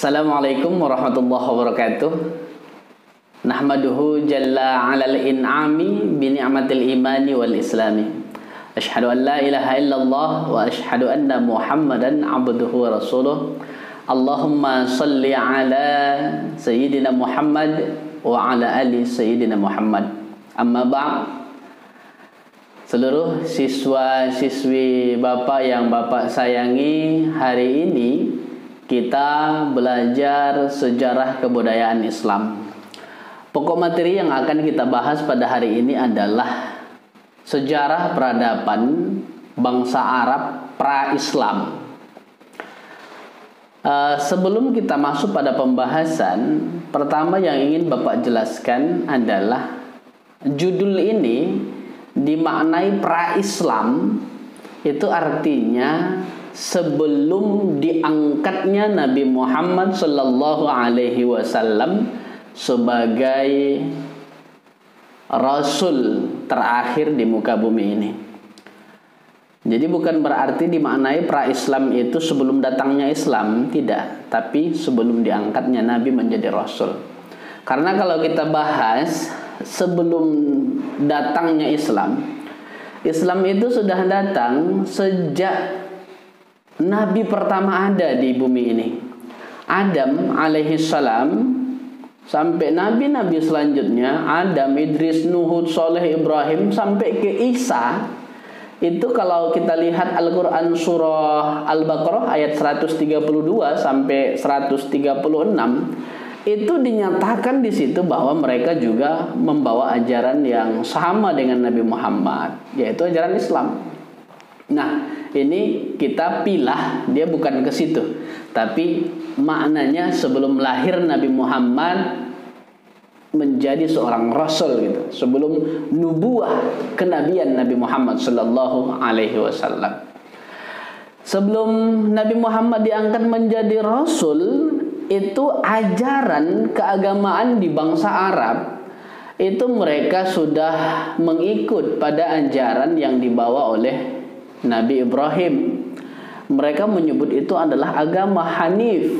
Assalamualaikum warahmatullahi wabarakatuh. Nahmaduhu jalla alal in'ami bi ni'matil imani wal islami. Asyhadu an la ilaha illallah wa asyhadu anna Muhammadan abduhu wa rasuluh. Allahumma salli ala sayyidina Muhammad wa ala ali sayyidina Muhammad. Amma ba'd. Seluruh siswa-siswi Bapak yang Bapak sayangi, hari ini kita belajar sejarah kebudayaan Islam. Pokok materi yang akan kita bahas pada hari ini adalah sejarah peradaban bangsa Arab pra-Islam. Sebelum kita masuk pada pembahasan, pertama yang ingin Bapak jelaskan adalah judul ini dimaknai pra-Islam, itu artinya sebelum diangkatnya Nabi Muhammad sallallahu alaihi wasallam sebagai rasul terakhir di muka bumi ini. Jadi bukan berarti dimaknai pra-Islam itu sebelum datangnya Islam, tidak, tapi sebelum diangkatnya Nabi menjadi rasul. Karena kalau kita bahas sebelum datangnya Islam, Islam itu sudah datang sejak Nabi pertama ada di bumi ini, Adam alaihi salam, sampai nabi-nabi selanjutnya, Adam, Idris, Nuh, Saleh, Ibrahim, sampai ke Isa. Itu kalau kita lihat Al-Quran surah Al-Baqarah ayat 132 sampai 136, itu dinyatakan di situ bahwa mereka juga membawa ajaran yang sama dengan Nabi Muhammad, yaitu ajaran Islam. Nah, ini kita pilah, dia bukan ke situ, tapi maknanya sebelum lahir Nabi Muhammad menjadi seorang rasul gitu, sebelum nubuah kenabian Nabi Muhammad sallallahu alaihi wasallam. Sebelum Nabi Muhammad diangkat menjadi rasul, itu ajaran keagamaan di bangsa Arab itu mereka sudah mengikut pada ajaran yang dibawa oleh Nabi Ibrahim. Mereka menyebut itu adalah agama Hanif,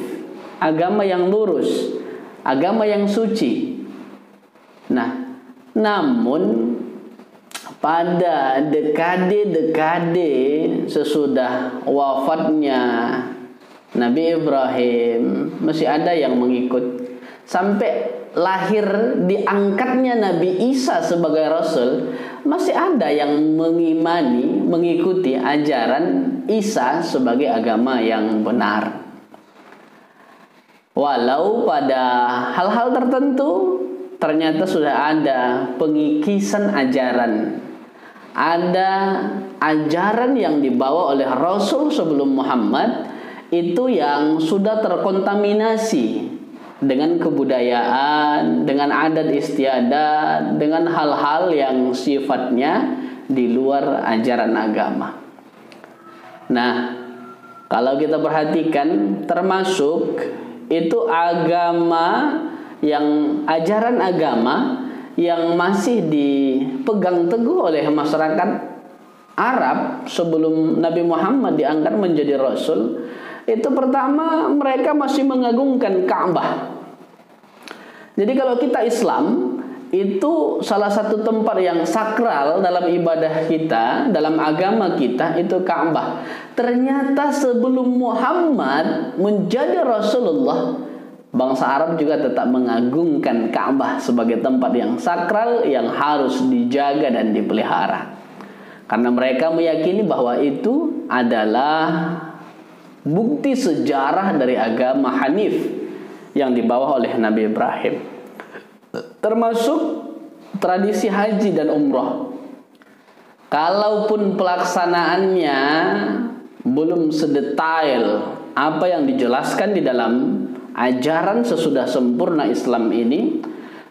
agama yang lurus, agama yang suci. Nah, namun pada dekade-dekade sesudah wafatnya Nabi Ibrahim, masih ada yang mengikut. Sampai lahir diangkatnya Nabi Isa sebagai rasul, masih ada yang mengikuti ajaran Isa sebagai agama yang benar. Walau pada hal-hal tertentu ternyata sudah ada pengikisan ajaran. Ada ajaran yang dibawa oleh Rasul sebelum Muhammad itu yang sudah terkontaminasi dengan kebudayaan, dengan adat istiadat, dengan hal-hal yang sifatnya di luar ajaran agama. Nah, kalau kita perhatikan, termasuk itu agama yang ajaran agama yang masih dipegang teguh oleh masyarakat Arab sebelum Nabi Muhammad diangkat menjadi rasul. Itu pertama, mereka masih mengagungkan Ka'bah. Jadi kalau kita Islam, itu salah satu tempat yang sakral dalam ibadah kita, dalam agama kita, itu Ka'bah. Ternyata sebelum Muhammad menjadi Rasulullah, bangsa Arab juga tetap mengagungkan Ka'bah sebagai tempat yang sakral yang harus dijaga dan dipelihara. Karena mereka meyakini bahwa itu adalah bukti sejarah dari agama Hanif yang dibawa oleh Nabi Ibrahim. Termasuk tradisi haji dan umroh. Kalaupun pelaksanaannya belum sedetail apa yang dijelaskan di dalam ajaran sesudah sempurna Islam ini,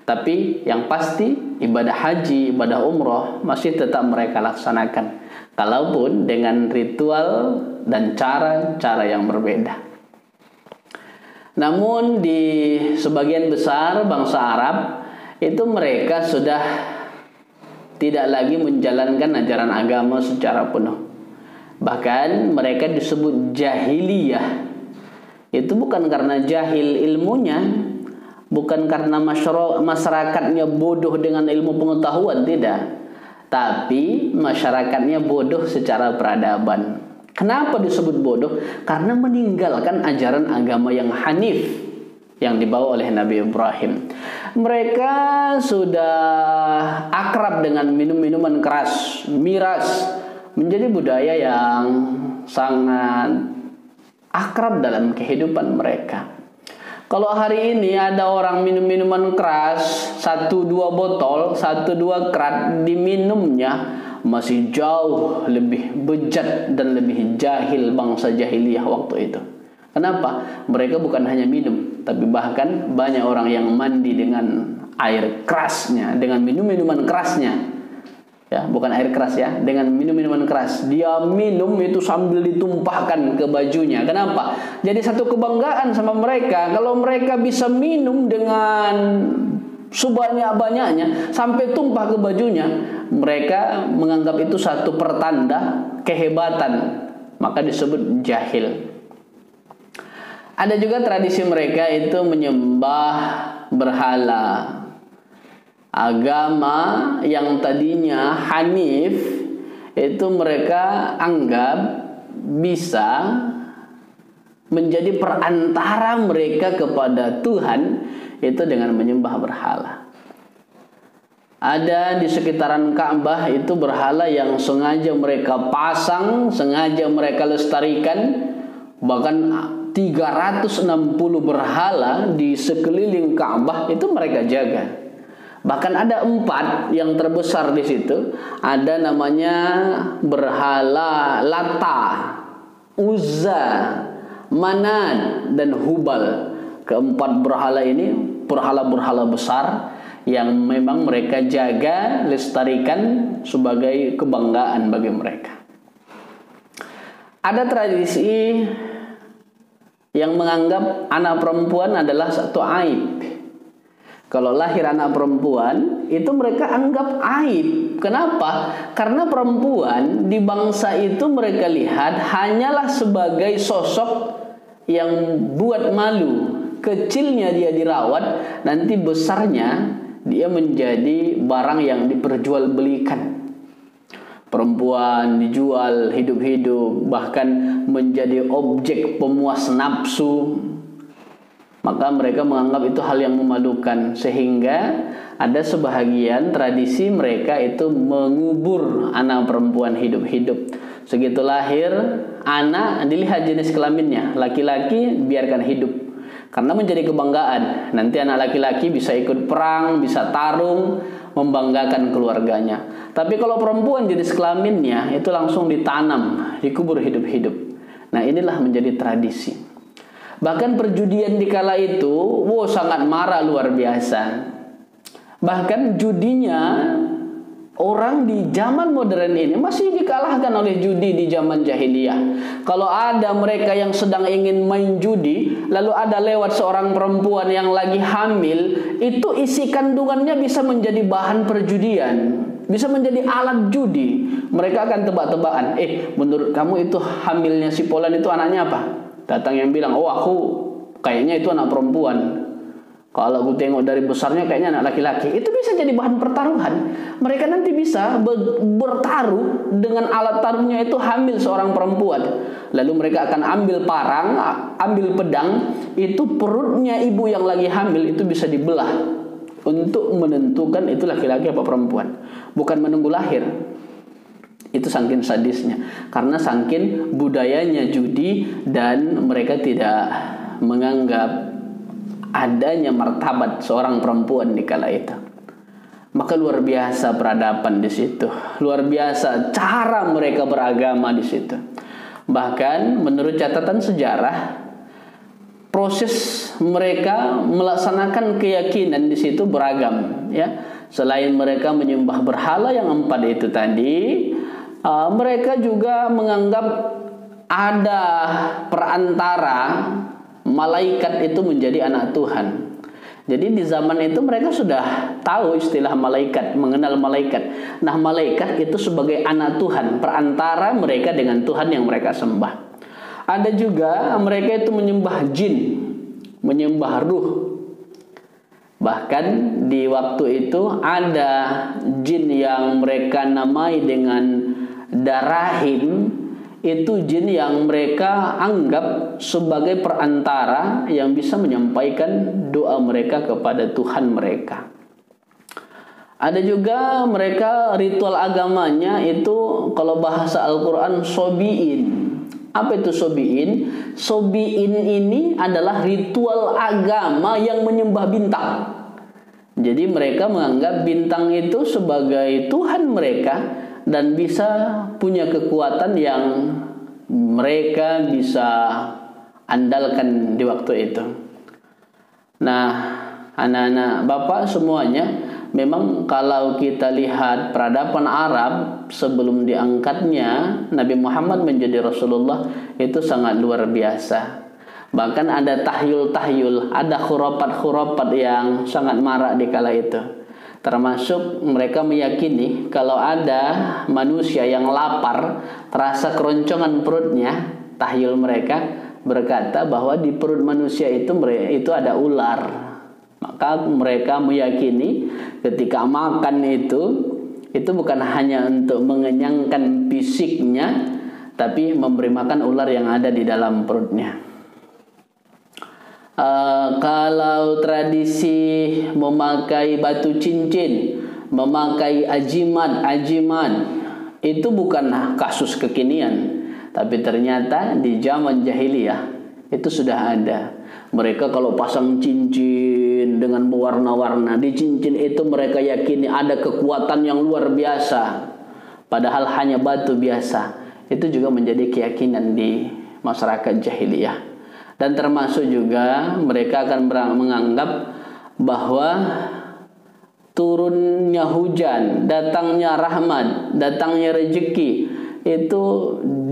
tapi yang pasti ibadah haji, ibadah umroh masih tetap mereka laksanakan, kalaupun dengan ritual dan cara-cara yang berbeda. Namun di sebagian besar bangsa Arab itu mereka sudah tidak lagi menjalankan ajaran agama secara penuh. Bahkan mereka disebut jahiliyah. Itu bukan karena jahil ilmunya, bukan karena masyarakatnya bodoh dengan ilmu pengetahuan, tidak. Tapi masyarakatnya bodoh secara peradaban. Kenapa disebut bodoh? Karena meninggalkan ajaran agama yang hanif yang dibawa oleh Nabi Ibrahim. Mereka sudah akrab dengan minum-minuman keras, miras, menjadi budaya yang sangat akrab dalam kehidupan mereka. Kalau hari ini ada orang minum minuman keras, 1-2 botol, 1-2 kerat diminumnya, masih jauh lebih bejat dan lebih jahil bangsa jahiliyah waktu itu. Kenapa? Mereka bukan hanya minum, tapi bahkan banyak orang yang mandi dengan air kerasnya, dengan minum-minuman kerasnya. Ya, bukan air keras ya, dengan minum-minuman keras. Dia minum itu sambil ditumpahkan ke bajunya. Kenapa? Jadi satu kebanggaan sama mereka. Kalau mereka bisa minum dengan sebanyak-banyaknya sampai tumpah ke bajunya, mereka menganggap itu satu pertanda kehebatan. Maka disebut jahil. Ada juga tradisi mereka itu menyembah berhala. Agama yang tadinya hanif itu mereka anggap bisa menjadi perantara mereka kepada Tuhan itu dengan menyembah berhala. Ada di sekitaran Ka'bah itu berhala yang sengaja mereka pasang, sengaja mereka lestarikan, bahkan 360 berhala di sekeliling Ka'bah itu mereka jaga. Bahkan ada 4 yang terbesar di situ. Ada namanya berhala Lata, Uzza, Manat, dan Hubal. Keempat berhala ini berhala-berhala besar yang memang mereka jaga, lestarikan sebagai kebanggaan bagi mereka. Ada tradisi yang menganggap anak perempuan adalah satu aib. Kalau lahir anak perempuan, itu mereka anggap aib. Kenapa? Karena perempuan di bangsa itu mereka lihat hanyalah sebagai sosok yang buat malu. Kecilnya dia dirawat, nanti besarnya dia menjadi barang yang diperjualbelikan. Perempuan dijual hidup-hidup, bahkan menjadi objek pemuas nafsu. Maka mereka menganggap itu hal yang memalukan, sehingga ada sebahagian tradisi mereka itu mengubur anak perempuan hidup-hidup. Segitu lahir anak, dilihat jenis kelaminnya. Laki-laki biarkan hidup, karena menjadi kebanggaan. Nanti anak laki-laki bisa ikut perang, bisa tarung, membanggakan keluarganya. Tapi kalau perempuan jenis kelaminnya itu langsung ditanam, dikubur hidup-hidup. Nah, inilah menjadi tradisi. Bahkan perjudian di kala itu sangat marah luar biasa. Bahkan judinya orang di zaman modern ini masih dikalahkan oleh judi di zaman jahiliyah. Kalau ada mereka yang sedang ingin main judi, lalu ada lewat seorang perempuan yang lagi hamil, itu isi kandungannya bisa menjadi bahan perjudian, bisa menjadi alat judi. Mereka akan tebak-tebakan, menurut kamu itu hamilnya si Polan itu anaknya apa? Datang yang bilang, aku kayaknya itu anak perempuan. Kalau aku tengok dari besarnya kayaknya anak laki-laki. Itu bisa jadi bahan pertaruhan. Mereka nanti bisa bertaruh dengan alat taruhnya itu hamil seorang perempuan. Lalu mereka akan ambil parang, ambil pedang. Itu perutnya ibu yang lagi hamil itu bisa dibelah untuk menentukan itu laki-laki apa perempuan. Bukan menunggu lahir. Itu saking sadisnya. Karena saking budayanya judi dan mereka tidak menganggap adanya martabat seorang perempuan di kala itu. Maka luar biasa peradaban di situ. Luar biasa cara mereka beragama di situ. Bahkan menurut catatan sejarah, proses mereka melaksanakan keyakinan di situ beragam, ya. Selain mereka menyembah berhala yang 4 itu tadi, mereka juga menganggap ada perantara malaikat itu menjadi anak Tuhan. Jadi di zaman itu mereka sudah tahu istilah malaikat, mengenal malaikat. Nah, malaikat itu sebagai anak Tuhan, perantara mereka dengan Tuhan yang mereka sembah. Ada juga mereka itu menyembah jin, menyembah ruh. Bahkan di waktu itu ada jin yang mereka namai dengan Darahim. Itu jin yang mereka anggap sebagai perantara yang bisa menyampaikan doa mereka kepada Tuhan mereka. Ada juga mereka ritual agamanya itu kalau bahasa Al-Quran sobi'in. Apa itu sobi'in? Sobi'in ini adalah ritual agama yang menyembah bintang. Jadi mereka menganggap bintang itu sebagai Tuhan mereka dan bisa punya kekuatan yang mereka bisa andalkan di waktu itu. Nah, anak-anak Bapak semuanya, memang kalau kita lihat peradaban Arab sebelum diangkatnya Nabi Muhammad menjadi Rasulullah itu sangat luar biasa. Bahkan ada tahyul-tahyul, ada khurafat-khurafat yang sangat marak di kala itu. Termasuk mereka meyakini kalau ada manusia yang lapar, terasa keroncongan perutnya, tahyul mereka berkata bahwa di perut manusia itu ada ular. Maka mereka meyakini ketika makan itu bukan hanya untuk mengenyangkan fisiknya, tapi memberi makan ular yang ada di dalam perutnya. Kalau tradisi memakai batu cincin, memakai ajiman itu bukan kasus kekinian, tapi ternyata di zaman jahiliyah itu sudah ada. Mereka kalau pasang cincin dengan berwarna-warna, di cincin itu mereka yakini ada kekuatan yang luar biasa, padahal hanya batu biasa. Itu juga menjadi keyakinan di masyarakat jahiliyah. Dan termasuk juga mereka akan menganggap bahwa turunnya hujan, datangnya rahmat, datangnya rezeki itu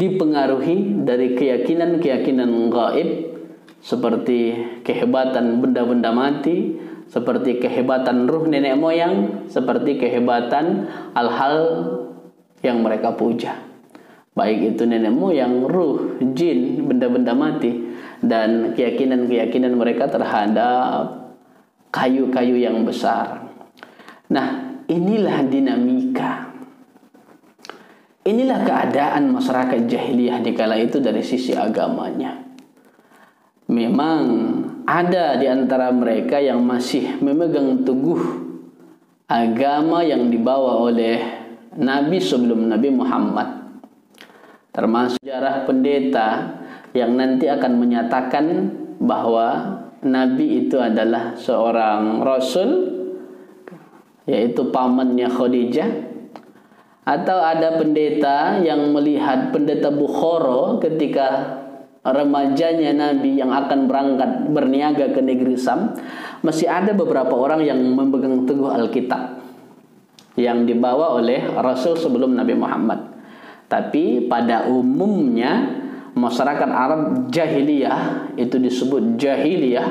dipengaruhi dari keyakinan-keyakinan gaib, seperti kehebatan benda-benda mati, seperti kehebatan ruh nenek moyang, seperti kehebatan hal-hal yang mereka puja. Baik itu nenek moyang, ruh, jin, benda-benda mati, dan keyakinan-keyakinan mereka terhadap kayu-kayu yang besar. Nah, inilah dinamika. Inilah keadaan masyarakat jahiliyah di kala itu dari sisi agamanya. Memang ada di antara mereka yang masih memegang teguh agama yang dibawa oleh Nabi sebelum Nabi Muhammad. Termasuk sejarah pendeta yang nanti akan menyatakan bahwa Nabi itu adalah seorang Rasul, yaitu pamannya Khadijah. Atau ada pendeta yang melihat pendeta Bukhara ketika remajanya Nabi yang akan berangkat berniaga ke negeri Sam, masih ada beberapa orang yang memegang teguh Alkitab yang dibawa oleh Rasul sebelum Nabi Muhammad. Tapi pada umumnya masyarakat Arab jahiliyah itu disebut jahiliyah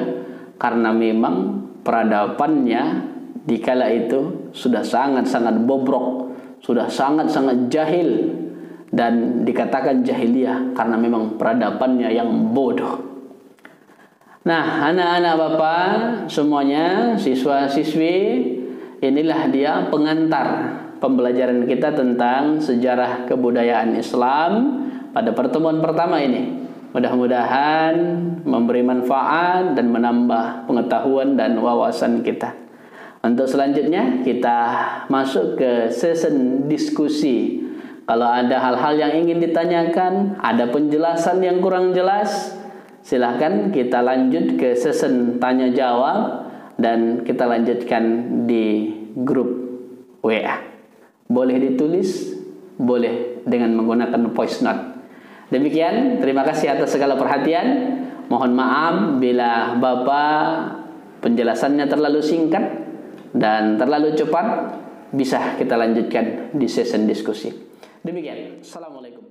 karena memang peradabannya di kala itu sudah sangat-sangat bobrok, sudah sangat-sangat jahil, dan dikatakan jahiliyah karena memang peradabannya yang bodoh. Nah, anak-anak Bapak semuanya, siswa-siswi, inilah dia pengantar pembelajaran kita tentang sejarah kebudayaan Islam pada pertemuan pertama ini. Mudah-mudahan memberi manfaat dan menambah pengetahuan dan wawasan kita. Untuk selanjutnya kita masuk ke sesi diskusi. Kalau ada hal-hal yang ingin ditanyakan, ada penjelasan yang kurang jelas, silahkan kita lanjut ke sesi tanya jawab dan kita lanjutkan di grup WA. Boleh ditulis, boleh dengan menggunakan voice note. Demikian, terima kasih atas segala perhatian. Mohon maaf bila Bapak penjelasannya terlalu singkat dan terlalu cepat. Bisa kita lanjutkan di sesi diskusi. Demikian, Assalamualaikum.